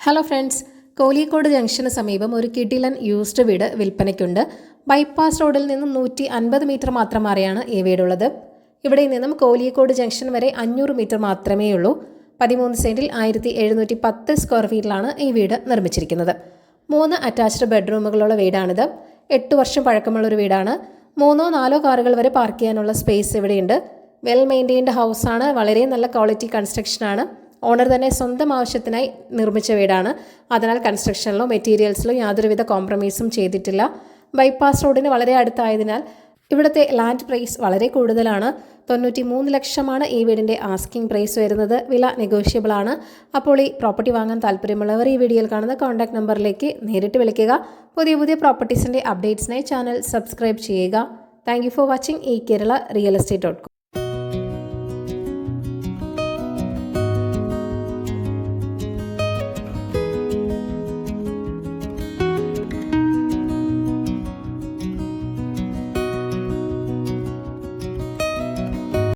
Hello friends, Kolikkode junction സമീപം ഒരു കിടിലൻ യൂസ്ഡ് വീട് വിൽപ്പനയ്ക്കുണ്ട്. ബൈപ്പാസ് റോഡിൽ നിന്നും 150 മീറ്റർ മാത്രം മാറിയാണ് ഈ വീടുള്ളത്. ഇവിടെ നിന്നും കോലിക്കോട് ജംഗ്ഷൻ വരെ 500 മീറ്റർ മാത്രമേ ഉള്ളൂ. 13 സെന്റിൽ 1710 സ്ക്വയർ ഫീറ്റിലാണ് ഈ വീട് നിർമ്മിച്ചിരിക്കുന്നത്. 3 അറ്റാച്ച്ഡ് ബെഡ്റൂമുകളുള്ള വീടാണിത്. 8 വർഷം പഴക്കമുള്ള ഒരു വീടാണ്. 3-4 കാറുകൾ വരെ പാർക്ക് ചെയ്യാനുള്ള സ്പേസ് ഇവിടെയുണ്ട്. വെൽ മെയിൻറ്റെയിൻഡ് ഹൗസാണ്. വളരെ നല്ല ക്വാളിറ്റി കൺസ്ട്രക്ഷനാണ്. ഓണർ തന്നെ സ്വന്തം ആവശ്യത്തിനായി നിർമ്മിച്ച വീടാണ്. അതിനാൽ കൺസ്ട്രക്ഷനിലോ മെറ്റീരിയൽസിലോ യാതൊരുവിധ കോംപ്രമൈസും ചെയ്തിട്ടില്ല. ബൈപ്പാസ് റോഡിന് വളരെ അടുത്തായതിനാൽ ഇവിടുത്തെ ലാൻഡ് പ്രൈസ് വളരെ കൂടുതലാണ്. 93 ലക്ഷമാണ് ഈ വീടിൻ്റെ ആസ്കിംഗ് പ്രൈസ് വരുന്നത്. വില നെഗോഷ്യബിൾ ആണ്. അപ്പോൾ ഈ പ്രോപ്പർട്ടി വാങ്ങാൻ താല്പര്യമുള്ളവർ ഈ വീഡിയോയിൽ കാണുന്ന കോൺടാക്ട് നമ്പറിലേക്ക് നേരിട്ട് വിളിക്കുക. പുതിയ പ്രോപ്പർട്ടീസിൻ്റെ അപ്ഡേറ്റ്സിനായി ചാനൽ സബ്സ്ക്രൈബ് ചെയ്യുക. താങ്ക് യു ഫോർ വാച്ചിങ് ഈ കേരള റിയൽ എസ്റ്റേറ്റ്.com.